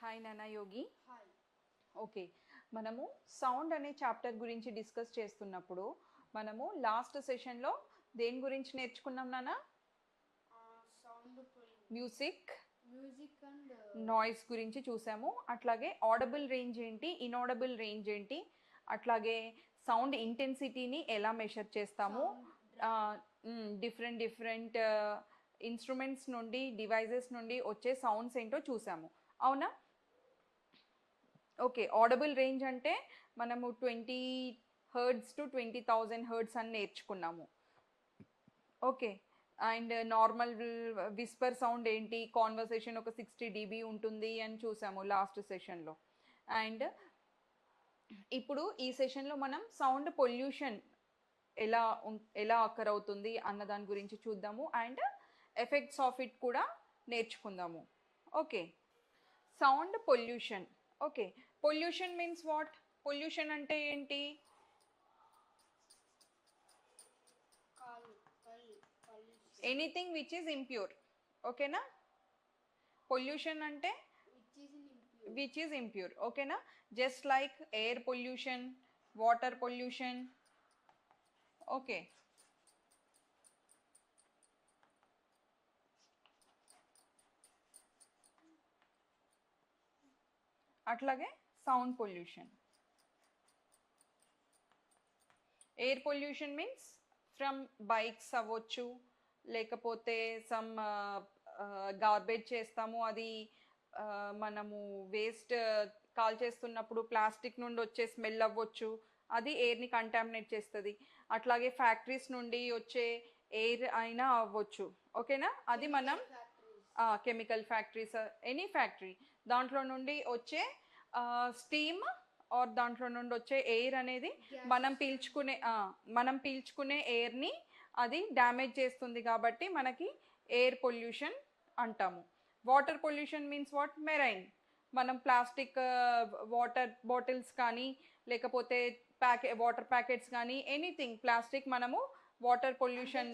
Hi నానా యోగి. Hi. Okay, మనము sound అనే చాప్టర్ గురించి డిస్కస్ చేస్తున్నప్పుడు మనము లాస్ట్ సెషన్లో దేని గురించి నేర్చుకున్నాం నానా? సౌండ్ మ్యూజిక్ అండ్ నాయిస్ గురించి చూసాము. అట్లాగే ఆడబుల్ రేంజ్ ఏంటి, ఇన్ఆడబుల్ రేంజ్ ఏంటి, అట్లాగే సౌండ్ ఇంటెన్సిటీని ఎలా మెషర్ చేస్తాము, డిఫరెంట్ ఇన్స్ట్రుమెంట్స్ నుండి డివైజెస్ నుండి వచ్చే సౌండ్స్ ఏంటో చూసాము. అవునా? ఓకే, ఆడబుల్ రేంజ్ అంటే మనము 20 హెర్ట్జ్ టు 20,000 హెర్ట్జ్ అని నేర్చుకున్నాము. Okay, and normal Whisper sound ఏంటి, కాన్వర్సేషన్ ఒక 60 dB ఉంటుంది అని చూసాము లాస్ట్ సెషన్లో. అండ్ ఇప్పుడు ఈ సెషన్లో మనం సౌండ్ పొల్యూషన్ ఎలా అక్కర్ అవుతుంది అన్న దాని గురించి చూద్దాము. అండ్ ఎఫెక్ట్స్ ఆఫ్ ఇట్ కూడా నేర్చుకుందాము. Okay, sound pollution. Okay, pollution means what? Pollution అంటే ఏంటి? Anything which is impure. ఓకేనా? పొల్యూషన్ అంటే విచ్ ఈజ్ ఇంప్యూర్. ఓకేనా? Just like air pollution, water pollution. Okay, అట్లాగే sound pollution. Air pollution means from bikes అవ్వచ్చు, లేకపోతే సమ్ గార్బేజ్ చేస్తాము, అది మనము వేస్ట్ కాల్ చేస్తున్నప్పుడు ప్లాస్టిక్ నుండి వచ్చే స్మెల్ అవ్వచ్చు, అది ఎయిర్ని కంటామినేట్ చేస్తుంది. అట్లాగే ఫ్యాక్టరీస్ నుండి వచ్చే ఎయిర్ అయినా అవ్వచ్చు. ఓకేనా? అది మనం కెమికల్ ఫ్యాక్టరీస్, ఎనీ ఫ్యాక్టరీ, దాంట్లో నుండి వచ్చే స్టీమ్ ఆర్ దాంట్లో నుండి వచ్చే ఎయిర్ అనేది మనం పీల్చుకునే ఎయిర్ని అది డ్యామేజ్ చేస్తుంది, కాబట్టి మనకి ఎయిర్ పొల్యూషన్ అంటాము. Water pollution means what? Marine. మనం ప్లాస్టిక్ వాటర్ బాటిల్స్ కానీ, లేకపోతే వాటర్ ప్యాకెట్స్ కానీ, ఎనీథింగ్ ప్లాస్టిక్ మనము వాటర్ పొల్యూషన్,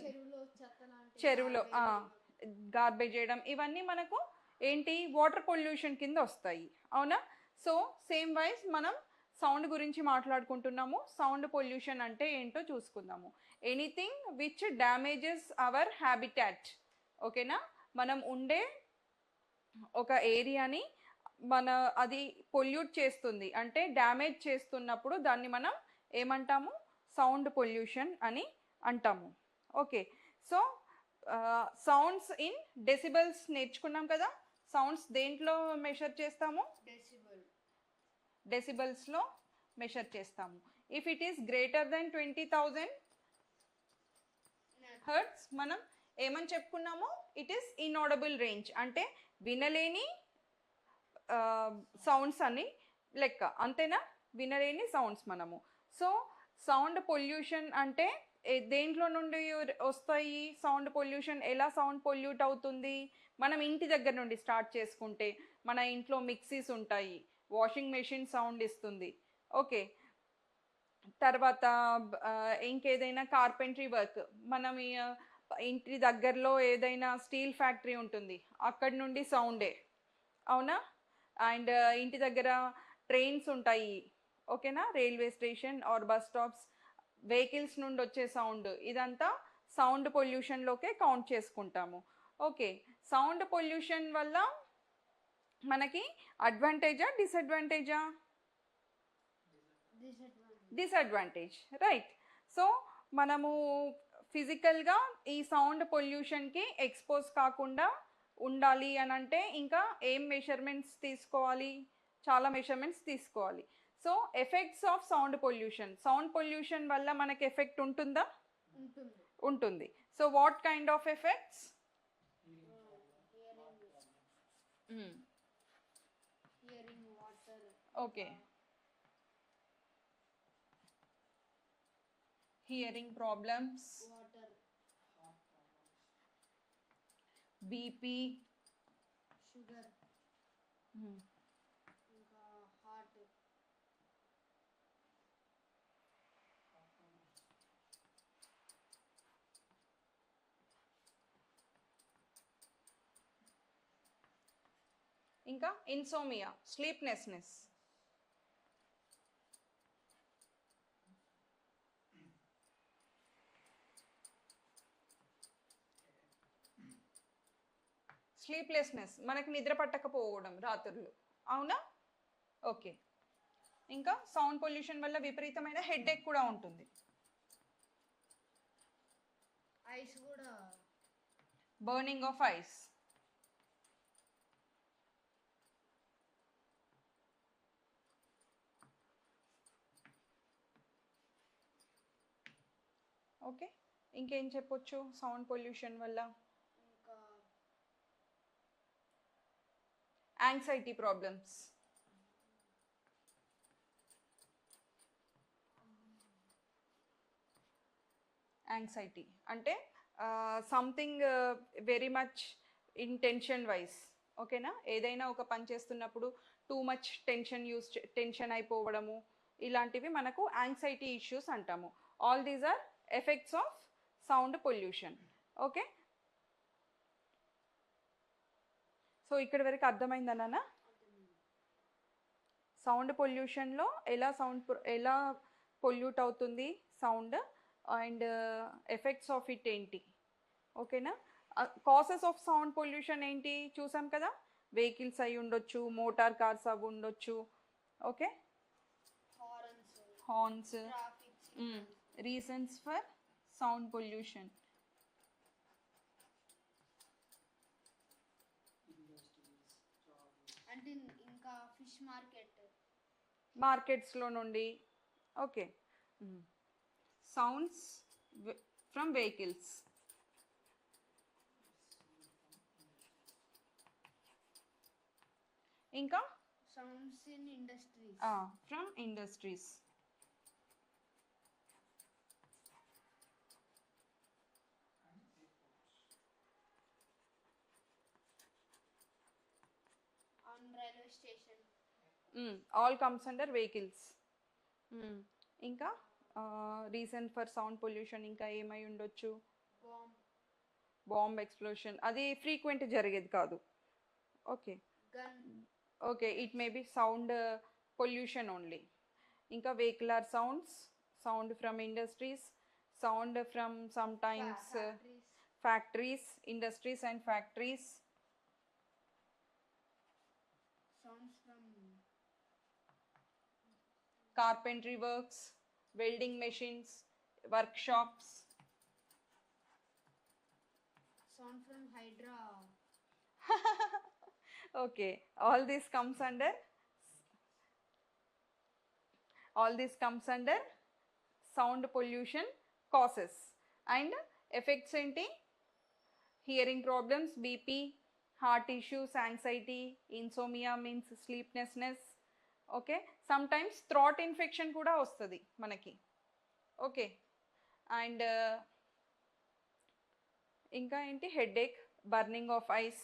చెరువులో గార్బేజ్ చేయడం, ఇవన్నీ మనకు ఏంటి? వాటర్ పొల్యూషన్ కింద వస్తాయి. అవునా? సో సేమ్ వైజ్ మనం సౌండ్ గురించి మాట్లాడుకుంటున్నాము. సౌండ్ పొల్యూషన్ అంటే ఏంటో చూసుకుందాము. Anything which damages our habitat. ఓకేనా? మనం ఉండే ఒక ఏరియాని అది పొల్యూట్ చేస్తుంది, అంటే డ్యామేజ్ చేస్తున్నప్పుడు దాన్ని మనం ఏమంటాము? సౌండ్ పొల్యూషన్ అని అంటాము. Okay, so sounds in decibels నేర్చుకున్నాం కదా. సౌండ్స్ దేంట్లో మెషర్ చేస్తాము? డెసిబల్స్లో మెషర్ చేస్తాము. If it is greater than 20,000 hertz మనం ఏమని చెప్పుకున్నాము? ఇట్ ఈస్ ఇన్ఆడబుల్ రేంజ్, అంటే వినలేని సౌండ్స్ అని లెక్క. అంతేనా? వినలేని సౌండ్స్ మనము. సో సౌండ్ పొల్యూషన్ అంటే దేంట్లో నుండి వస్తాయి? సౌండ్ పొల్యూషన్ ఎలా సౌండ్ పొల్యూట్ అవుతుంది? మనం ఇంటి దగ్గర నుండి స్టార్ట్ చేసుకుంటే, మన ఇంట్లో మిక్సీస్ ఉంటాయి, వాషింగ్ మెషిన్ సౌండ్ ఇస్తుంది. ఓకే, తర్వాత ఇంకేదైనా కార్పెంటరీ వర్క్, మనం ఇంటి దగ్గరలో ఏదైనా స్టీల్ ఫ్యాక్టరీ ఉంటుంది, అక్కడి నుండి సౌండే. అవునా? అండ్ ఇంటి దగ్గర ట్రైన్స్ ఉంటాయి. ఓకేనా? Railway station or bus stops, vehicles నుండి వచ్చే సౌండ్, ఇదంతా సౌండ్ పొల్యూషన్లోకే కౌంట్ చేసుకుంటాము. ఓకే, సౌండ్ పొల్యూషన్ వల్ల మనకి అడ్వాంటేజా డిసడ్వాంటేజా? Disadvantage, right. సో మనము ఫిజికల్గా ఈ సౌండ్ పొల్యూషన్కి ఎక్స్పోజ్ కాకుండా ఉండాలి అని అంటే ఇంకా ఏం మెషర్మెంట్స్ తీసుకోవాలి? చాలా మెషర్మెంట్స్ తీసుకోవాలి. So effects of sound pollution. Sound pollution వల్ల మనకి ఎఫెక్ట్ ఉంటుందా? ఉంటుంది. So what kind of effects? Okay, hearing problems, BP, sugar, ఇంకా హార్ట్, ఇంకా ఇన్సోమియా, స్లీప్నెస్నెస్. స్లీప్లెస్నెస్ మనకి నిద్ర పట్టకపోవడం రాత్రులు, అవునా? ఓకే. ఇంకా సౌండ్ పొల్యూషన్ వల్ల విపరీతమైన హెడేక్ కూడా ఉంటుంది. ఐస్ కూడా. Burning of ice. ఓకే, ఇంకేం చెప్పొచ్చు సౌండ్ పొల్యూషన్ వల్ల? ఇంకా యాంగ్జైటీ ప్రాబ్లమ్స్. యాంగ్జైటీ అంటే something very much in tension wise, ఓకేనా? ఏదైనా ఒక పని చేస్తున్నప్పుడు టూ మచ్ టెన్షన్ అయిపోవడము, ఇలాంటివి మనకు యాంగ్జైటీ ఇష్యూస్ అంటాము. All these are effects of sound pollution. Okay, so ఇక్కడి వరకు అర్థమైందన్నా? సౌండ్ పొల్యూషన్లో ఎలా పొల్యూట్ అవుతుంది sound, and effects of it ఏంటి, ఓకేనా? కాసెస్ ఆఫ్ సౌండ్ పొల్యూషన్ ఏంటి చూసాం కదా, వెహికల్స్ అయి ఉండొచ్చు, మోటార్ కార్స్ అవి ఉండొచ్చు, okay? Horns. Reasons for sound pollution. అంటే ఇంకా ఫిష్ మార్కెట్స్లో నుండి, ఓకే. Sounds from vehicles. ఇంకా sounds in industries. From industries. On railway station. All comes under vehicles. ఇంకా రీజన్ ఫర్ సౌండ్ పొల్యూషన్ ఇంకా ఏమై ఉండొచ్చు? బాంబ్ ఎక్స్ప్లోషన్, అది ఫ్రీక్వెంట్ జరిగేది కాదు, okay. Okay, it may be sound pollution only. ఇంకా vehicular sounds, sound from industries, sound from some times factories, industries and factories. Sounds from carpentry works, welding machines, workshops. Sound from Hydra. Okay, all this comes under sound pollution causes and effects enti hearing problems, BP, heart issues, anxiety, insomnia means sleeplessness, okay? Sometimes throat infection kuda vastadi manaki, okay? And inka enti headache, burning of eyes,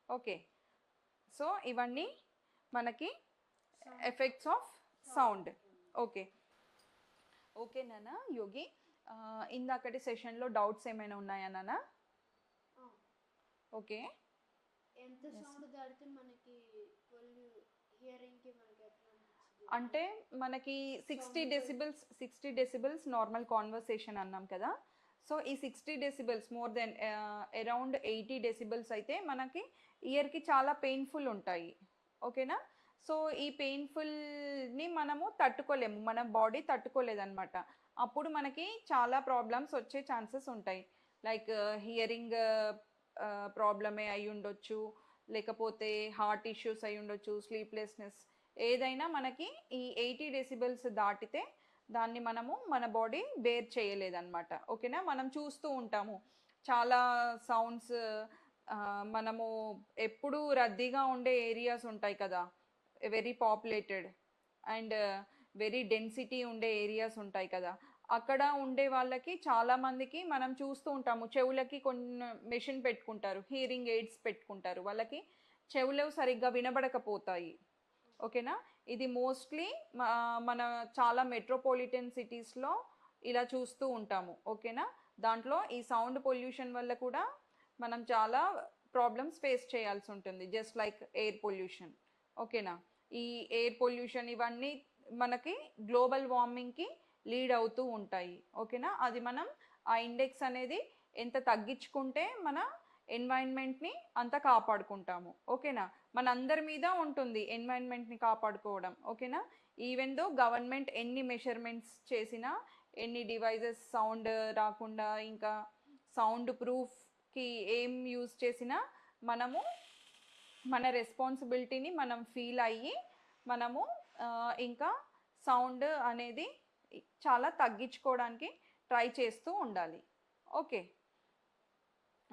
okay? So ivanni manaki effects of sound, okay? Okay nana yogi, indakati session lo doubts emaina unnaya nana? Okay. ఎంత sound దాటితే మనకి hearing కి మనకి ఎట్లా అంటే మనకి 60 decibels normal conversation అన్నాం కదా. సో ఈ 60 decibels more than around 80 decibels అయితే మనకి ఇయర్కి చాలా పెయిన్ఫుల్ ఉంటాయి, ఓకేనా? సో ఈ పెయిన్ఫుల్ని మనము తట్టుకోలేము, మన బాడీ తట్టుకోలేదన్నమాట. అప్పుడు మనకి చాలా ప్రాబ్లమ్స్ వచ్చే ఛాన్సెస్ ఉంటాయి. లైక్ హియరింగ్ ప్రాబ్లమే అయి ఉండొచ్చు, లేకపోతే హార్ట్ ఇష్యూస్ అయి ఉండొచ్చు, స్లీప్లెస్నెస్, ఏదైనా మనకి ఈ 80 డెసిబెల్స్ దాటితే దాన్ని మన బాడీ బేర్ చేయలేదన్నమాట, ఓకేనా? మనం చూస్తూ ఉంటాము చాలా సౌండ్స్, మనము ఎప్పుడు రద్దీగా ఉండే ఏరియాస్ ఉంటాయి కదా, very populated and very density ఉండే ఏరియాస్ ఉంటాయి కదా, అక్కడ ఉండే వాళ్ళకి చాలామందికి మనం చూస్తూ ఉంటాము చెవులకి కొన్ని మెషిన్ పెట్టుకుంటారు, హియరింగ్ ఎయిడ్స్ పెట్టుకుంటారు, వాళ్ళకి చెవులు సరిగ్గా వినబడకపోతాయి, ఓకేనా? ఇది మోస్ట్లీ మన చాలా మెట్రోపాలిటన్ సిటీస్లో ఇలా చూస్తూ ఉంటాము, ఓకేనా? దాంట్లో ఈ సౌండ్ పొల్యూషన్ వల్ల కూడా మనం చాలా ప్రాబ్లమ్స్ ఫేస్ చేయాల్సి ఉంటుంది, జస్ట్ లైక్ ఎయిర్ పొల్యూషన్. ఓకేనా, ఈ ఎయిర్ పొల్యూషన్ ఇవన్నీ మనకి గ్లోబల్ వార్మింగ్కి లీడ్ అవుతూ ఉంటాయి. ఓకేనా, అది మనం ఆ ఇండెక్స్ అనేది ఎంత తగ్గించుకుంటే మన ఎన్వైరన్మెంట్ని అంత కాపాడుకుంటాము. ఓకేనా, మన అందరి మీద ఉంటుంది ఎన్వైరన్మెంట్ని కాపాడుకోవడం. ఓకేనా, ఈవెన్ దో గవర్నమెంట్ ఎన్ని మెషర్మెంట్స్ చేసినా, ఎన్ని డివైజెస్ సౌండ్ రాకుండా ఇంకా సౌండ్ ప్రూఫ్కి ఏం యూజ్ చేసినా, మనము మన రెస్పాన్సిబిలిటీని మనం ఫీల్ అయ్యి మనము ఇంకా సౌండ్ అనేది చాలా తగ్గించుకోవడానికి ట్రై చేస్తూ ఉండాలి. ఓకే,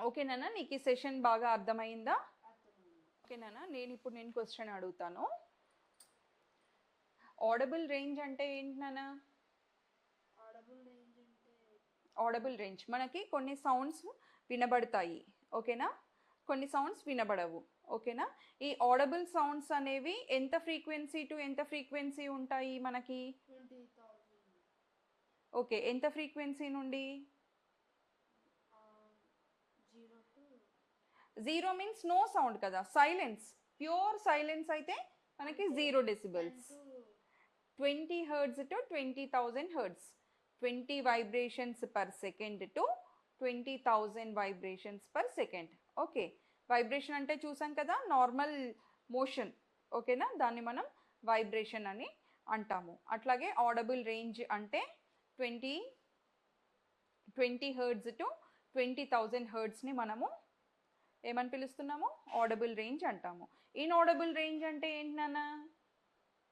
ఓకేనా, నీకు ఈ సెషన్ బాగా అర్థమైందా? ఓకేనా, నేను క్వశ్చన్ అడుగుతాను. ఆడబుల్ రేంజ్ అంటే ఏంటి నాన్న? ఆడబుల్ రేంజ్ మనకి కొన్ని సౌండ్స్ వినబడతాయి. ఓకేనా, కొన్ని సౌండ్స్ వినబడవు. ఓకేనా, ఈ ఆడబుల్ సౌండ్స్ అనేవి ఎంత ఫ్రీక్వెన్సీ టు ఎంత ఫ్రీక్వెన్సీ ఉంటాయి మనకి? 20,000. ఓకే, ఎంత ఫ్రీక్వెన్సీ నుండి? 0 to 0 మీన్స్ నో సౌండ్ కదా, సైలెన్స్, ప్యూర్ సైలెన్స్ అయితే మనకి 0 decibels. 20 hertz to 20,000 hertz, 20 vibrations per second to 20,000 vibrations per second. Okay, vibration అంటే చూసాం కదా, నార్మల్ మోషన్. ఓకేనా, దాన్ని మనం వైబ్రేషన్ అని అంటాము. అట్లాగే ఆడబుల్ రేంజ్ అంటే 20 హెర్ట్జ్ టు 20,000 హెర్ట్జ్ని మనము ఏమని పిలుస్తున్నాము? ఆడబుల్ రేంజ్ అంటాము. ఇన్ఆడబుల్ రేంజ్ అంటే ఏంటి నాన్న?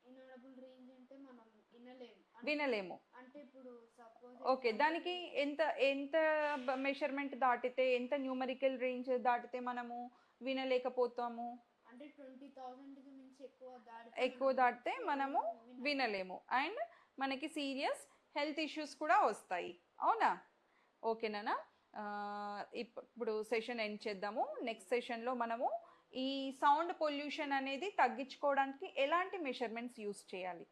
ఇన్ఆడబుల్ రేంజ్ అంటే మనం వినలేము. అంటే ఇప్పుడు సపోజ్ ఓకే, దానికి ఎంత ఎంత మెషర్మెంట్ దాటితే, ఎంత న్యూమరికల్ రేంజ్ దాటితే మనము వినలేకపోతాము? అంటే 20,000 కి మించి ఎక్కువ దాటితే మనము వినలేము, అండ్ మనకి సీరియస్ హెల్త్ ఇష్యూస్ కూడా వస్తాయి. అవునా? ఓకేనా, ఇప్పుడు సెషన్ ఎండ్ చేద్దాము. నెక్స్ట్ సెషన్లో మనము ఈ సౌండ్ పొల్యూషన్ అనేది తగ్గించుకోవడానికి ఎలాంటి మెషర్మెంట్స్ యూస్ చేయాలి.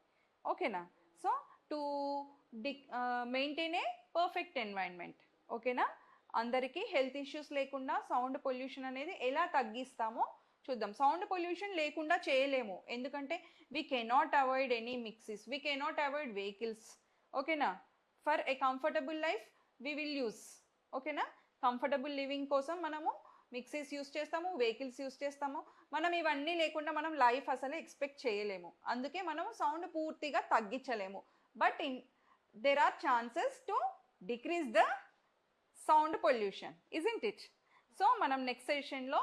ఓకేనా, so to maintain a perfect environment. ఓకేనా, అందరికీ హెల్త్ ఇష్యూస్ లేకుండా సౌండ్ పొల్యూషన్ అనేది ఎలా తగ్గిస్తామో చూద్దాం. సౌండ్ పొల్యూషన్ లేకుండా చేయలేము, ఎందుకంటే we cannot avoid any mixies, we cannot avoid vehicles. ఓకేనా, for a comfortable life we will use. ఓకేనా, కంఫర్టబుల్ లివింగ్ కోసం మనము మిక్సీస్ యూస్ చేస్తాము, వెహికల్స్ యూస్ చేస్తాము. మనం ఇవన్నీ లేకుండా మనం లైఫ్ అసలు ఎక్స్పెక్ట్ చేయలేము, అందుకే మనం సౌండ్ పూర్తిగా తగ్గించలేము. But there are chances to decrease the sound pollution, isn't it? So మనం నెక్స్ట్ సెషన్లో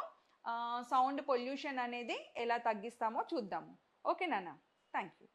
సౌండ్ పొల్యూషన్ అనేది ఎలా తగ్గిస్తామో చూద్దాము. ఓకే నాన్న, థ్యాంక్ యూ.